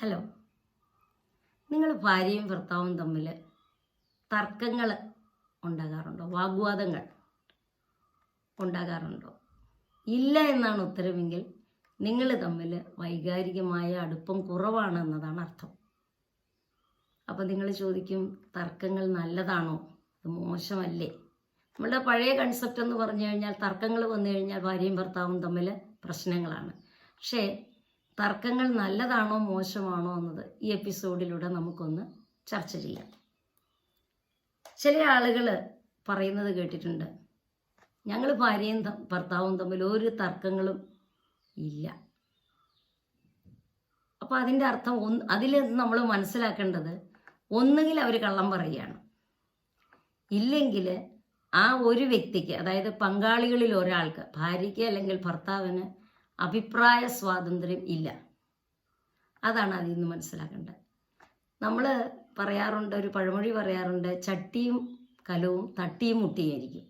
Hello, നിങ്ങൾ ഭാര്യയും ഭർത്താവും തമ്മിൽ തർക്കങ്ങൾ ഉണ്ടാകാറുണ്ടോ? വാഗ്വാദങ്ങൾ ഉണ്ടാകാറുണ്ടോ? ഇല്ല എന്നാണ് ഉത്തരമെങ്കിൽ നിങ്ങൾ തമ്മിൽ വൈകാരികമായ അടുപ്പം കുറവാണെന്നതാണ് അർത്ഥം. അപ്പം നിങ്ങൾ ചോദിക്കും, തർക്കങ്ങൾ നല്ലതാണോ? അത് മോശമല്ലേ? നമ്മളുടെ പഴയ കൺസെപ്റ്റ് എന്ന് പറഞ്ഞു കഴിഞ്ഞാൽ തർക്കങ്ങൾ വന്നു കഴിഞ്ഞാൽ ഭാര്യയും ഭർത്താവും തമ്മിൽ പ്രശ്നങ്ങളാണ്. പക്ഷേ തർക്കങ്ങൾ നല്ലതാണോ മോശമാണോ എന്നത് ഈ എപ്പിസോഡിലൂടെ നമുക്കൊന്ന് ചർച്ച ചെയ്യാം. ചില ആളുകൾ പറയുന്നത് കേട്ടിട്ടുണ്ട്, ഞങ്ങൾ ഭാര്യയും ഭർത്താവും തമ്മിൽ ഒരു തർക്കങ്ങളും ഇല്ല. അപ്പോൾ അതിൻ്റെ അർത്ഥം അതിൽ നമ്മൾ മനസ്സിലാക്കേണ്ടത്, ഒന്നുകിൽ അവർ കള്ളം പറയുകയാണ്, ഇല്ലെങ്കിൽ ആ ഒരു വ്യക്തിക്ക്, അതായത് പങ്കാളികളിൽ ഒരാൾക്ക്, ഭാര്യയ്ക്ക് അല്ലെങ്കിൽ ഭർത്താവിന് അഭിപ്രായ സ്വാതന്ത്ര്യം ഇല്ല. അതാണ് അതിൽ നിന്ന് മനസ്സിലാക്കേണ്ടത്. നമ്മൾ പറയാറുണ്ട്, ഒരു പഴമൊഴി പറയാറുണ്ട്, ചട്ടിയും കലവും തട്ടിയും മുട്ടിയായിരിക്കും.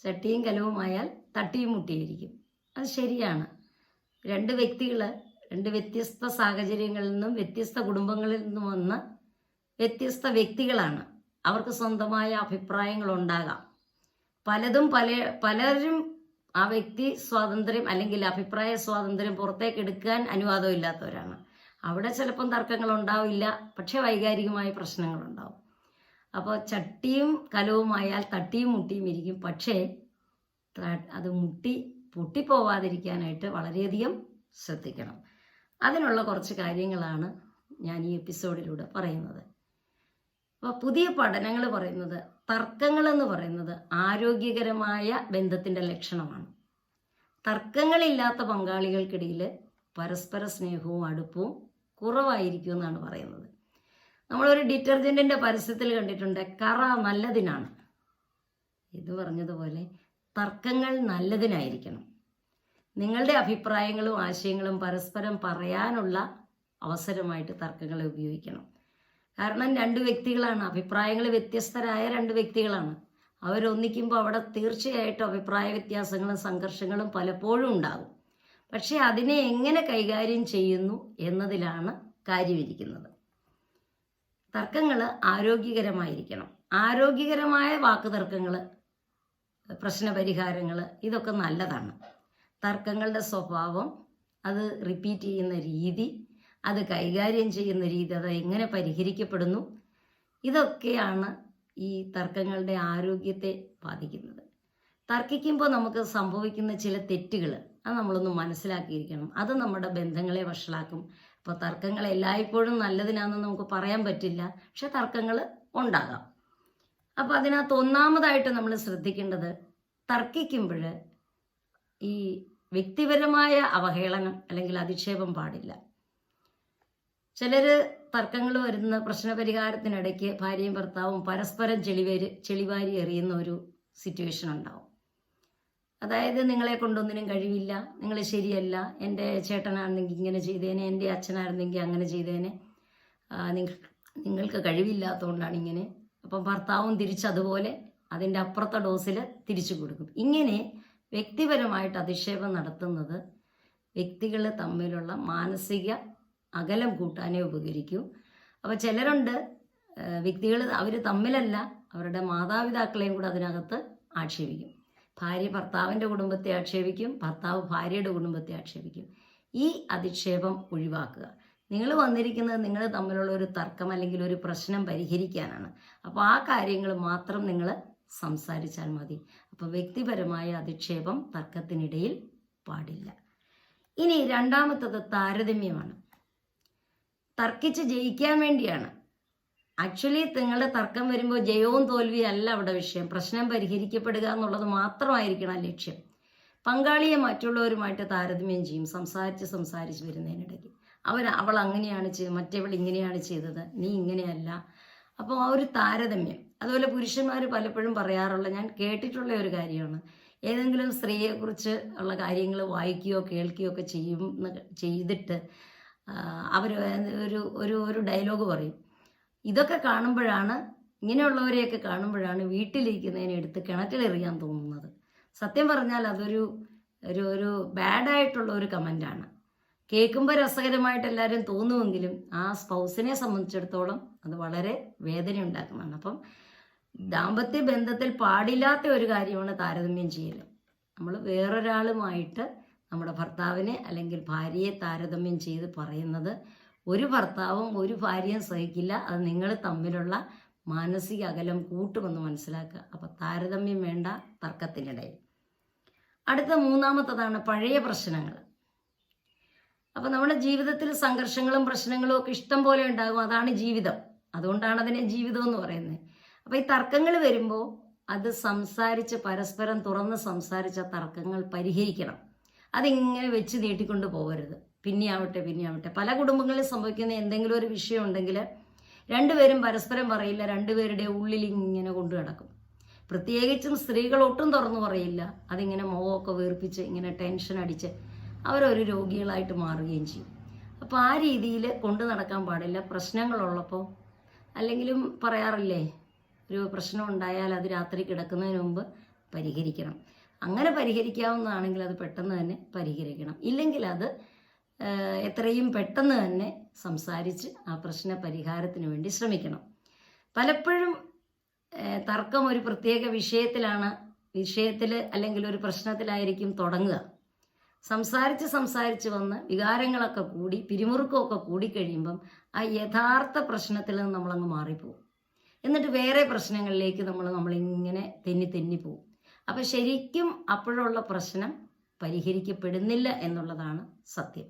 ചട്ടിയും കലവുമായാൽ തട്ടിയും മുട്ടിയായിരിക്കും. അത് ശരിയാണ്. രണ്ട് വ്യക്തികൾ രണ്ട് വ്യത്യസ്ത സാഹചര്യങ്ങളിൽ നിന്നും വ്യത്യസ്ത കുടുംബങ്ങളിൽ നിന്നും വന്ന വ്യത്യസ്ത വ്യക്തികളാണ്. അവർക്ക് സ്വന്തമായ അഭിപ്രായങ്ങളുണ്ടാകാം. പലരും ആ വ്യക്തി സ്വാതന്ത്ര്യം അല്ലെങ്കിൽ അഭിപ്രായ സ്വാതന്ത്ര്യം പുറത്തേക്ക് എടുക്കാൻ അനുവാദമില്ലാത്തവരാണ്. അവിടെ ചിലപ്പം തർക്കങ്ങൾ ഉണ്ടാവില്ല, പക്ഷെ വൈകാരികമായ പ്രശ്നങ്ങളുണ്ടാവും. അപ്പോൾ ചട്ടിയും കലവുമായാൽ തട്ടിയും മുട്ടിയും ഇരിക്കും. പക്ഷേ അത് പൊട്ടിപ്പോവാതിരിക്കാനായിട്ട് വളരെയധികം ശ്രദ്ധിക്കണം. അതിനുള്ള കുറച്ച് കാര്യങ്ങളാണ് ഞാൻ ഈ എപ്പിസോഡിലൂടെ പറയുന്നത്. അപ്പോൾ പുതിയ പഠനങ്ങൾ പറയുന്നത്, തർക്കങ്ങളെന്ന് പറയുന്നത് ആരോഗ്യകരമായ ബന്ധത്തിൻ്റെ ലക്ഷണമാണ്. തർക്കങ്ങളില്ലാത്ത പങ്കാളികൾക്കിടയിൽ പരസ്പര സ്നേഹവും അടുപ്പവും കുറവായിരിക്കും എന്നാണ് പറയുന്നത്. നമ്മളൊരു ഡിറ്റർജൻറ്റിൻ്റെ പരസ്യത്തിൽ കണ്ടിട്ടുണ്ട്, കറ നല്ലതിനാണ്. ഇത് പറഞ്ഞതുപോലെ തർക്കങ്ങൾ നല്ലതിനായിരിക്കണം. നിങ്ങളുടെ അഭിപ്രായങ്ങളും ആശയങ്ങളും പരസ്പരം പറയാനുള്ള അവസരമായിട്ട് തർക്കങ്ങളെ ഉപയോഗിക്കണം. കാരണം രണ്ട് വ്യക്തികളാണ്, അഭിപ്രായങ്ങൾ വ്യത്യസ്തരായ രണ്ട് വ്യക്തികളാണ്. അവരൊന്നിക്കുമ്പോൾ അവിടെ തീർച്ചയായിട്ടും അഭിപ്രായ വ്യത്യാസങ്ങളും സംഘർഷങ്ങളും പലപ്പോഴും ഉണ്ടാകും. പക്ഷെ അതിനെ എങ്ങനെ കൈകാര്യം ചെയ്യുന്നു എന്നതിലാണ് കാര്യമിരിക്കുന്നത്. തർക്കങ്ങൾ ആരോഗ്യകരമായിരിക്കണം. ആരോഗ്യകരമായ വാക്കുതർക്കങ്ങൾ, പ്രശ്നപരിഹാരങ്ങൾ, ഇതൊക്കെ നല്ലതാണ്. തർക്കങ്ങളുടെ സ്വഭാവം, അത് റിപ്പീറ്റ് ചെയ്യുന്ന രീതി, അത് കൈകാര്യം ചെയ്യുന്ന രീതി, അത് എങ്ങനെ പരിഹരിക്കപ്പെടുന്നു, ഇതൊക്കെയാണ് ഈ തർക്കങ്ങളുടെ ആരോഗ്യത്തെ ബാധിക്കുന്നത്. തർക്കിക്കുമ്പോൾ നമുക്ക് സംഭവിക്കുന്ന ചില തെറ്റുകൾ അത് നമ്മളൊന്ന് മനസ്സിലാക്കിയിരിക്കണം. അത് നമ്മുടെ ബന്ധങ്ങളെ വഷളാക്കും. അപ്പോൾ തർക്കങ്ങൾ എല്ലായ്പ്പോഴും നല്ലതിനാണെന്ന് നമുക്ക് പറയാൻ പറ്റില്ല, പക്ഷെ തർക്കങ്ങൾ ഉണ്ടാകാം. അപ്പോൾ അതിനകത്ത് ഒന്നാമതായിട്ട് നമ്മൾ ശ്രദ്ധിക്കേണ്ടത്, തർക്കിക്കുമ്പോൾ ഈ വ്യക്തിപരമായ അവഹേളനം അല്ലെങ്കിൽ അധിക്ഷേപം പാടില്ല. ചിലർ തർക്കങ്ങൾ വരുന്ന പ്രശ്നപരിഹാരത്തിനിടയ്ക്ക് ഭാര്യയും ഭർത്താവും പരസ്പരം ചെളിവാരി എറിയുന്ന ഒരു സിറ്റുവേഷൻ ഉണ്ടാവും. അതായത്, നിങ്ങളെ കൊണ്ടൊന്നിനും കഴിവില്ല, നിങ്ങൾ ശരിയല്ല, എൻ്റെ ചേട്ടനായിരുന്നെങ്കിൽ ഇങ്ങനെ ചെയ്തേനെ, എൻ്റെ അച്ഛനായിരുന്നെങ്കിൽ അങ്ങനെ ചെയ്തേനെ, നിങ്ങൾക്ക് കഴിവില്ലാത്തതുകൊണ്ടാണ് ഇങ്ങനെ. അപ്പം ഭർത്താവും തിരിച്ചതുപോലെ അതിൻ്റെ അപ്പുറത്തെ ഡോസിൽ തിരിച്ചു കൊടുക്കും. ഇങ്ങനെ വ്യക്തിപരമായിട്ട് അധിക്ഷേപം നടത്തുന്നത് വ്യക്തികൾ തമ്മിലുള്ള മാനസിക അകലം കൂട്ടാനേ ഉപകരിക്കൂ. അപ്പോൾ ചിലരുണ്ട്, വ്യക്തികൾ അവർ തമ്മിലല്ല, അവരുടെ മാതാപിതാക്കളെയും കൂടെ അതിനകത്ത് ആക്ഷേപിക്കും. ഭാര്യ ഭർത്താവിൻ്റെ കുടുംബത്തെ ആക്ഷേപിക്കും, ഭർത്താവ് ഭാര്യയുടെ കുടുംബത്തെ ആക്ഷേപിക്കും. ഈ അധിക്ഷേപം ഒഴിവാക്കുക. നിങ്ങൾ വന്നിരിക്കുന്നത് നിങ്ങൾ തമ്മിലുള്ള ഒരു തർക്കം അല്ലെങ്കിൽ ഒരു പ്രശ്നം പരിഹരിക്കാനാണ്. അപ്പോൾ ആ കാര്യങ്ങൾ മാത്രം നിങ്ങൾ സംസാരിച്ചാൽ മതി. അപ്പോൾ വ്യക്തിപരമായ അധിക്ഷേപം തർക്കത്തിനിടയിൽ പാടില്ല. ഇനി രണ്ടാമത്തത് താരതമ്യമാണ്. തർക്കിച്ച് ജയിക്കാൻ വേണ്ടിയാണ്. ആക്ച്വലി നിങ്ങളുടെ തർക്കം വരുമ്പോൾ ജയവും തോൽവിയും അല്ല അവിടെ വിഷയം. പ്രശ്നം പരിഹരിക്കപ്പെടുക എന്നുള്ളത് മാത്രമായിരിക്കണം ലക്ഷ്യം. പങ്കാളിയെ മറ്റുള്ളവരുമായിട്ട് താരതമ്യം ചെയ്യും, സംസാരിച്ച് വരുന്നതിനിടയ്ക്ക്. അവൾ അങ്ങനെയാണ് ചെയ്തത്, മറ്റവൾ ഇങ്ങനെയാണ് ചെയ്തത്, നീ ഇങ്ങനെയല്ല. അപ്പോൾ ആ ഒരു താരതമ്യം. അതുപോലെ പുരുഷന്മാർ പലപ്പോഴും പറയാറുള്ള, ഞാൻ കേട്ടിട്ടുള്ള ഒരു കാര്യമാണ്, ഏതെങ്കിലും സ്ത്രീയെക്കുറിച്ച് ഉള്ള കാര്യങ്ങൾ വായിക്കുകയോ കേൾക്കുകയോ ഒക്കെ ചെയ്തിട്ട് അവർ ഒരു ഡയലോഗ് പറയും. ഇതൊക്കെ കാണുമ്പോഴാണ്, ഇങ്ങനെയുള്ളവരെയൊക്കെ കാണുമ്പോഴാണ് വീട്ടിലിരിക്കുന്നതിനെ എടുത്ത് കിണറ്റിലെറിയാൻ തോന്നുന്നത്. സത്യം പറഞ്ഞാൽ അതൊരു ബാഡായിട്ടുള്ള ഒരു കമൻ്റാണ്. കേൾക്കുമ്പോൾ രസകരമായിട്ട് എല്ലാവരും തോന്നുമെങ്കിലും ആ സ്പൗസിനെ സംബന്ധിച്ചിടത്തോളം അത് വളരെ വേദന ഉണ്ടാക്കുന്നതാണ്. അപ്പം ദാമ്പത്യ ബന്ധത്തിൽ പാടില്ലാത്ത ഒരു കാര്യമാണ് താരതമ്യം ചെയ്യൽ. നമ്മൾ വേറൊരാളുമായിട്ട് നമ്മുടെ ഭർത്താവിനെ അല്ലെങ്കിൽ ഭാര്യയെ താരതമ്യം ചെയ്ത് പറയുന്നത് ഒരു ഭർത്താവും ഒരു ഭാര്യയും സഹിക്കില്ല. അത് നിങ്ങൾ തമ്മിലുള്ള മാനസിക അകലം കൂട്ടുമെന്ന് മനസ്സിലാക്കുക. അപ്പം താരതമ്യം വേണ്ട തർക്കത്തിനിടയിൽ. അടുത്ത മൂന്നാമത്തതാണ് പഴയ പ്രശ്നങ്ങൾ. അപ്പം നമ്മുടെ ജീവിതത്തിൽ സംഘർഷങ്ങളും പ്രശ്നങ്ങളും ഒക്കെ ഇഷ്ടം പോലെ ഉണ്ടാകും. അതാണ് ജീവിതം. അതുകൊണ്ടാണ് അതിനെ ജീവിതം എന്ന് പറയുന്നത്. അപ്പം ഈ തർക്കങ്ങൾ വരുമ്പോൾ അത് സംസാരിച്ച് പരസ്പരം തുറന്ന് സംസാരിച്ച തർക്കങ്ങൾ പരിഹരിക്കണം. അതിങ്ങനെ വെച്ച് നീട്ടിക്കൊണ്ട് പോകരുത്. പിന്നെയാവട്ടെ. പല കുടുംബങ്ങളിൽ സംഭവിക്കുന്ന എന്തെങ്കിലും ഒരു വിഷയം ഉണ്ടെങ്കിൽ രണ്ടുപേരും പരസ്പരം പറയില്ല, രണ്ടുപേരുടെ ഉള്ളിൽ ഇങ്ങനെ കൊണ്ടു നടക്കും. പ്രത്യേകിച്ചും സ്ത്രീകൾ ഒട്ടും തുറന്നു പറയില്ല. അതിങ്ങനെ മുഖമൊക്കെ വീർപ്പിച്ച് ഇങ്ങനെ ടെൻഷൻ അടിച്ച് അവരൊരു രോഗികളായിട്ട് മാറുകയും ചെയ്യും. അപ്പോൾ ആ രീതിയിൽ കൊണ്ടു നടക്കാൻ പാടില്ല. പ്രശ്നങ്ങളുള്ളപ്പോൾ അല്ലെങ്കിലും പറയാറില്ലേ, ഒരു പ്രശ്നം ഉണ്ടായാൽ അത് രാത്രി കിടക്കുന്നതിന് മുമ്പ് പരിഹരിക്കണം. അങ്ങനെ പരിഹരിക്കാവുന്നതാണെങ്കിൽ അത് പെട്ടെന്ന് തന്നെ പരിഹരിക്കണം. ഇല്ലെങ്കിൽ അത് എത്രയും പെട്ടെന്ന് തന്നെ സംസാരിച്ച് ആ പ്രശ്ന പരിഹാരത്തിന് വേണ്ടി ശ്രമിക്കണം. പലപ്പോഴും തർക്കം ഒരു പ്രത്യേക വിഷയത്തിൽ അല്ലെങ്കിൽ ഒരു പ്രശ്നത്തിലായിരിക്കും തുടങ്ങുക. സംസാരിച്ച് വന്ന് വികാരങ്ങളൊക്കെ കൂടി പിരിമുറുക്കമൊക്കെ കൂടിക്കഴിയുമ്പം ആ യഥാർത്ഥ പ്രശ്നത്തിൽ നിന്ന് നമ്മളങ്ങ് മാറിപ്പോവും. എന്നിട്ട് വേറെ പ്രശ്നങ്ങളിലേക്ക് നമ്മളിങ്ങനെ തെന്നി പോവും. അപ്പം ശരിക്കും അപ്പോഴുള്ള പ്രശ്നം പരിഹരിക്കപ്പെടുന്നില്ല എന്നുള്ളതാണ് സത്യം.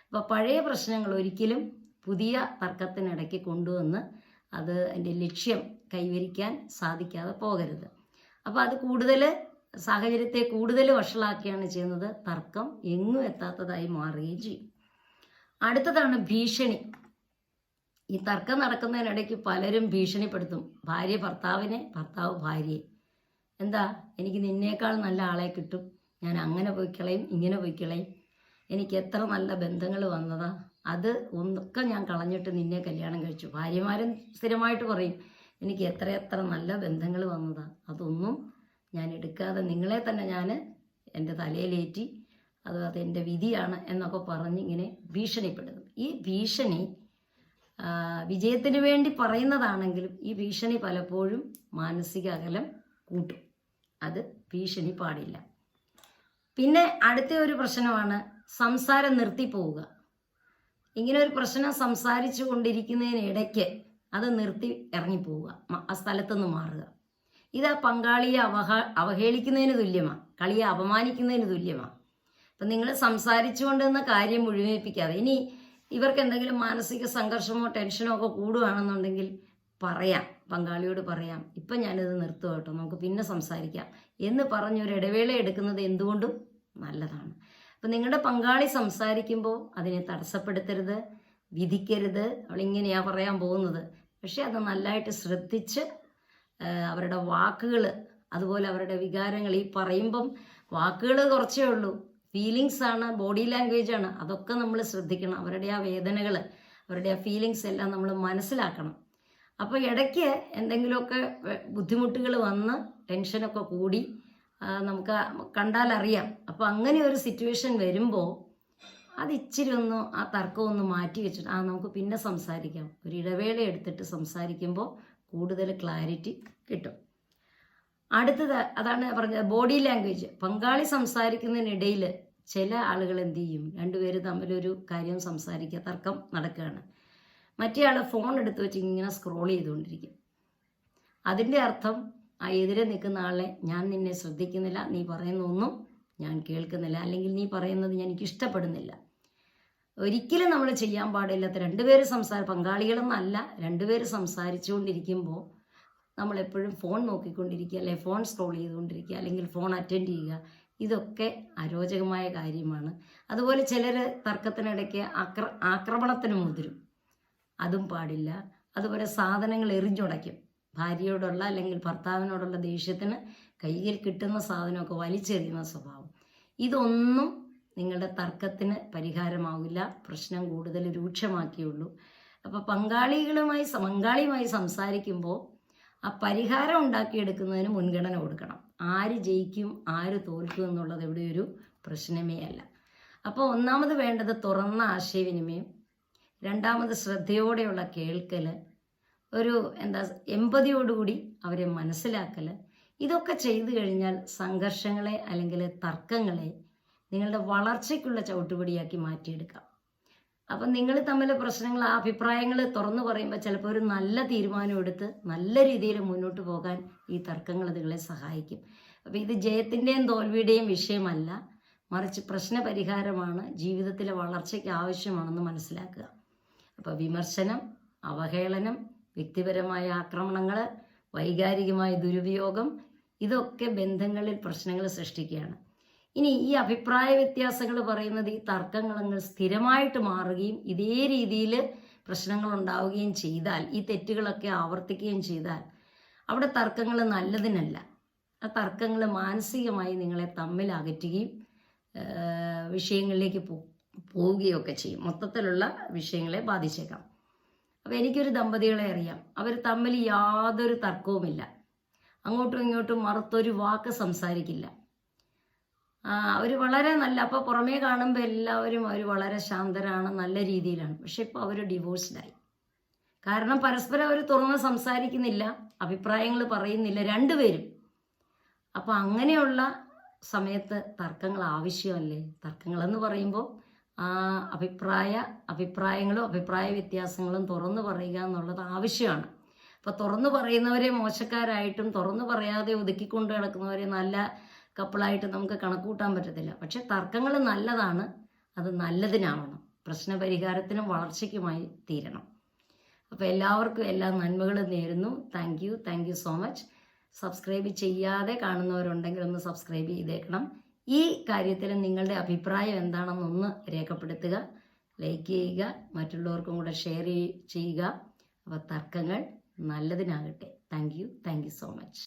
അപ്പോൾ പഴയ പ്രശ്നങ്ങൾ ഒരിക്കലും പുതിയ തർക്കത്തിനിടയ്ക്ക് കൊണ്ടുവന്ന് അത് അതിൻ്റെ ലക്ഷ്യം കൈവരിക്കാൻ സാധിക്കാതെ പോകരുത്. അപ്പോൾ അത് സാഹചര്യത്തെ കൂടുതൽ വഷളാക്കുകയാണ് ചെയ്യുന്നത്. തർക്കം എങ്ങും എത്താത്തതായി മാറുകയും ചെയ്യും. അടുത്തതാണ് ഭീഷണി. ഈ തർക്കം നടക്കുന്നതിനിടയ്ക്ക് പലരും ഭീഷണിപ്പെടുത്തും. ഭാര്യ ഭർത്താവിനെ, ഭർത്താവ് ഭാര്യയെ. എന്താ, എനിക്ക് നിന്നേക്കാൾ നല്ല ആളെ കിട്ടും, ഞാൻ അങ്ങനെ പോയിക്കളയും, ഇങ്ങനെ പോയിക്കളയും, എനിക്ക് എത്ര നല്ല ബന്ധങ്ങൾ വന്നതാ, അത് ഒന്നൊക്കെ ഞാൻ കളഞ്ഞിട്ട് നിന്നെ കല്യാണം കഴിച്ചു. ഭാര്യമാരും സ്ഥിരമായിട്ട് പറയും, എനിക്ക് എത്ര നല്ല ബന്ധങ്ങൾ വന്നതാ, അതൊന്നും ഞാൻ എടുക്കാതെ നിങ്ങളെ തന്നെ ഞാൻ എൻ്റെ തലയിലേറ്റി, അതെൻ്റെ വിധിയാണ് എന്നൊക്കെ പറഞ്ഞ് ഇങ്ങനെ ഭീഷണിപ്പെടുന്നു. ഈ ഭീഷണി വിജയത്തിന് വേണ്ടി പറയുന്നതാണെങ്കിലും ഈ ഭീഷണി പലപ്പോഴും മാനസിക അകലം കൂട്ടും. അത് ഭീഷണി പാടില്ല. പിന്നെ അടുത്ത ഒരു പ്രശ്നമാണ് സംസാരം നിർത്തിപ്പോവുക. ഇങ്ങനെ ഒരു പ്രശ്നം സംസാരിച്ചു കൊണ്ടിരിക്കുന്നതിനിടയ്ക്ക് അത് നിർത്തി ഇറങ്ങിപ്പോവുക, ആ സ്ഥലത്തുനിന്ന് മാറുക. ഇത് ആ പങ്കാളിയെ അവഹേളിക്കുന്നതിന് തുല്യമാണ്, കളിയെ അപമാനിക്കുന്നതിന് തുല്യമാണ്. അപ്പം നിങ്ങൾ സംസാരിച്ചു കൊണ്ടുവന്ന കാര്യം മുഴുമിപ്പിക്കാതെ, ഇനി ഇവർക്ക് എന്തെങ്കിലും മാനസിക സംഘർഷമോ ടെൻഷനോ ഒക്കെ കൂടുകയാണെന്നുണ്ടെങ്കിൽ പറയാം, പങ്കാളിയോട് പറയാം, ഇപ്പം ഞാനിത് നിർത്തുക കേട്ടോ, നമുക്ക് പിന്നെ സംസാരിക്കാം എന്ന് പറഞ്ഞൊരു ഇടവേള എടുക്കുന്നത് എന്തുകൊണ്ടും നല്ലതാണ്. അപ്പം നിങ്ങളുടെ പങ്കാളി സംസാരിക്കുമ്പോൾ അതിനെ തടസ്സപ്പെടുത്തരുത്, വിധിക്കരുത്. അവളിങ്ങനെയാ പറയാൻ പോകുന്നത്, പക്ഷെ അത് നല്ലതായിട്ട് ശ്രദ്ധിച്ച് അവരുടെ വാക്കുകൾ, അതുപോലെ അവരുടെ വികാരങ്ങൾ, ഈ പറയുമ്പം വാക്കുകൾ കുറച്ചേ ഉള്ളൂ, ഫീലിങ്സ് ആണ്, ബോഡി ലാംഗ്വേജ് ആണ്, അതൊക്കെ നമ്മൾ ശ്രദ്ധിക്കണം. അവരുടെ ആ വേദനകൾ, അവരുടെ ആ ഫീലിങ്സ് എല്ലാം നമ്മൾ മനസ്സിലാക്കണം. അപ്പോൾ ഇടയ്ക്ക് എന്തെങ്കിലുമൊക്കെ ബുദ്ധിമുട്ടുകൾ വന്ന് ടെൻഷനൊക്കെ കൂടി നമുക്ക് കണ്ടാൽ അറിയാം. അപ്പോൾ അങ്ങനെ ഒരു സിറ്റുവേഷൻ വരുമ്പോൾ അത് ഇച്ചിരി ഒന്ന് ആ തർക്കം ഒന്ന് മാറ്റി വെച്ചിട്ട് നമുക്ക് പിന്നെ സംസാരിക്കാം, ഒരു ഇടവേള എടുത്തിട്ട് സംസാരിക്കുമ്പോൾ കൂടുതൽ ക്ലാരിറ്റി കിട്ടും. അടുത്തത് അതാണ് പറഞ്ഞത്, ബോഡി ലാംഗ്വേജ്. പങ്കാളി സംസാരിക്കുന്നതിനിടയിൽ ചില ആളുകൾ എന്ത് ചെയ്യും, രണ്ടുപേര് തമ്മിലൊരു കാര്യം സംസാരിക്കുക, തർക്കം നടക്കുകയാണ്, മറ്റേ ആൾ ഫോൺ എടുത്ത് വെച്ച് ഇങ്ങനെ സ്ക്രോൾ ചെയ്തുകൊണ്ടിരിക്കും. അതിൻ്റെ അർത്ഥം ആ എതിരെ നിൽക്കുന്ന ആളെ, ഞാൻ നിന്നെ ശ്രദ്ധിക്കുന്നില്ല, നീ പറയുന്നൊന്നും ഞാൻ കേൾക്കുന്നില്ല, അല്ലെങ്കിൽ നീ പറയുന്നത് എനിക്ക് ഇഷ്ടപ്പെടുന്നില്ല. ഒരിക്കലും നമ്മൾ ചെയ്യാൻ പാടില്ലാത്ത രണ്ടുപേര് പങ്കാളികളെന്നല്ല, രണ്ടുപേര് സംസാരിച്ചുകൊണ്ടിരിക്കുമ്പോൾ നമ്മളെപ്പോഴും ഫോൺ നോക്കിക്കൊണ്ടിരിക്കുക, അല്ലെങ്കിൽ ഫോൺ സ്ക്രോൾ ചെയ്തുകൊണ്ടിരിക്കുക, അല്ലെങ്കിൽ ഫോൺ അറ്റൻഡ് ചെയ്യുക, ഇതൊക്കെ അരോചകമായ കാര്യമാണ്. അതുപോലെ ചിലർ തർക്കത്തിനിടയ്ക്ക് ആക്രമണത്തിന് മുതിരും, അതും പാടില്ല. അതുപോലെ സാധനങ്ങൾ എറിഞ്ഞുടയ്ക്കും, ഭാര്യയോടുള്ള അല്ലെങ്കിൽ ഭർത്താവിനോടുള്ള ദേഷ്യത്തിന് കയ്യിൽ കിട്ടുന്ന സാധനമൊക്കെ വലിച്ചെറിയുന്ന സ്വഭാവം, ഇതൊന്നും നിങ്ങളുടെ തർക്കത്തിന് പരിഹാരമാവില്ല, പ്രശ്നം കൂടുതൽ രൂക്ഷമാക്കിയുള്ളൂ. അപ്പോൾ പങ്കാളിയുമായി സംസാരിക്കുമ്പോൾ ആ പരിഹാരം ഉണ്ടാക്കിയെടുക്കുന്നതിന് മുൻഗണന കൊടുക്കണം. ആര് ജയിക്കും ആര് തോൽക്കും എന്നുള്ളത് ഇവിടെ ഒരു പ്രശ്നമേ അല്ല. അപ്പോൾ ഒന്നാമത് വേണ്ടത് തുറന്ന ആശയവിനിമയം, രണ്ടാമത് ശ്രദ്ധയോടെയുള്ള കേൾക്കൽ, ഒരു എമ്പതിയോടുകൂടി അവരെ മനസ്സിലാക്കൽ. ഇതൊക്കെ ചെയ്തു കഴിഞ്ഞാൽ സംഘർഷങ്ങളെ അല്ലെങ്കിൽ തർക്കങ്ങളെ നിങ്ങളുടെ വളർച്ചയ്ക്കുള്ള ചവിട്ടുപടിയാക്കി മാറ്റിയെടുക്കാം. അപ്പം നിങ്ങൾ തമ്മിൽ പ്രശ്നങ്ങൾ, അഭിപ്രായങ്ങൾ തുറന്നു പറയുമ്പോൾ ചിലപ്പോൾ ഒരു നല്ല തീരുമാനം എടുത്ത് നല്ല രീതിയിൽ മുന്നോട്ട് പോകാൻ ഈ തർക്കങ്ങൾ നിങ്ങളെ സഹായിക്കും. അപ്പോൾ ഇത് ജയത്തിൻ്റെയും തോൽവിയുടെയും വിഷയമല്ല, മറിച്ച് പ്രശ്നപരിഹാരമാണ്, ജീവിതത്തിലെ വളർച്ചയ്ക്ക് ആവശ്യമാണെന്ന് മനസ്സിലാക്കുക. അപ്പോൾ വിമർശനം, അവഹേളനം, വ്യക്തിപരമായ ആക്രമണങ്ങൾ, വൈകാരികമായ ദുരുപയോഗം, ഇതൊക്കെ ബന്ധങ്ങളിൽ പ്രശ്നങ്ങൾ സൃഷ്ടിക്കുകയാണ്. ഇനി ഈ അഭിപ്രായ വ്യത്യാസങ്ങൾ പറയുന്നത് ഈ തർക്കങ്ങളങ്ങൾ സ്ഥിരമായിട്ട് മാറുകയും ഇതേ രീതിയിൽ പ്രശ്നങ്ങൾ ഉണ്ടാവുകയും ചെയ്താൽ, ഈ തെറ്റുകളൊക്കെ ആവർത്തിക്കുകയും ചെയ്താൽ അവിടെ തർക്കങ്ങൾ നല്ലതിനല്ല. ആ തർക്കങ്ങൾ മാനസികമായി നിങ്ങളെ തമ്മിൽ അകറ്റുകയും വിഷയങ്ങളിലേക്ക് പോവുകയൊക്കെ ചെയ്യും. മൊത്തത്തിലുള്ള വിഷയങ്ങളെ ബാധിച്ചേക്കാം. അപ്പോൾ എനിക്കൊരു ദമ്പതികളെ അറിയാം. അവർ തമ്മിൽ യാതൊരു തർക്കവുമില്ല, അങ്ങോട്ടും ഇങ്ങോട്ടും മറുത്തൊരു വാക്ക് സംസാരിക്കില്ല. അവർ വളരെ നല്ല, അപ്പോൾ പുറമേ കാണുമ്പോൾ എല്ലാവരും അവർ വളരെ ശാന്തരാണ്, നല്ല രീതിയിലാണ്. പക്ഷെ ഇപ്പോൾ അവർ ഡിവോഴ്സ്ഡായി. കാരണം പരസ്പരം അവർ തുറന്ന് സംസാരിക്കുന്നില്ല, അഭിപ്രായങ്ങൾ പറയുന്നില്ല രണ്ടുപേരും. അപ്പോൾ അങ്ങനെയുള്ള സമയത്ത് തർക്കങ്ങൾ ആവശ്യമല്ലേ? തർക്കങ്ങളെന്ന് പറയുമ്പോൾ അഭിപ്രായങ്ങളും അഭിപ്രായ വ്യത്യാസങ്ങളും തുറന്നു പറയുക എന്നുള്ളത് ആവശ്യമാണ്. അപ്പോൾ തുറന്നു പറയുന്നവരെ മോശക്കാരായിട്ടും തുറന്നു പറയാതെ ഒതുക്കിക്കൊണ്ട് കിടക്കുന്നവരെ നല്ല കപ്പിളായിട്ട് നമുക്ക് കണക്കൂട്ടാൻ പറ്റത്തില്ല. പക്ഷെ തർക്കങ്ങൾ നല്ലതാണ്, അത് നല്ലതിനാവണം, പ്രശ്നപരിഹാരത്തിനും വളർച്ചയ്ക്കുമായി തീരണം. അപ്പോൾ എല്ലാവർക്കും എല്ലാ നന്മകളും നേരുന്നു. Thank you so much. Subscribe ചെയ്യാതെ കാണുന്നവരുണ്ടെങ്കിൽ ഒന്ന് സബ്സ്ക്രൈബ് ചെയ്തേക്കണം. ഈ കാര്യത്തിൽ നിങ്ങളുടെ അഭിപ്രായം എന്താണെന്നൊന്ന് രേഖപ്പെടുത്തുക, ലൈക്ക് ചെയ്യുക, മറ്റുള്ളവർക്കും കൂടെ ഷെയർ ചെയ്യുക. അപ്പോൾ തർക്കങ്ങൾ നല്ലതിനാകട്ടെ. Thank you so much.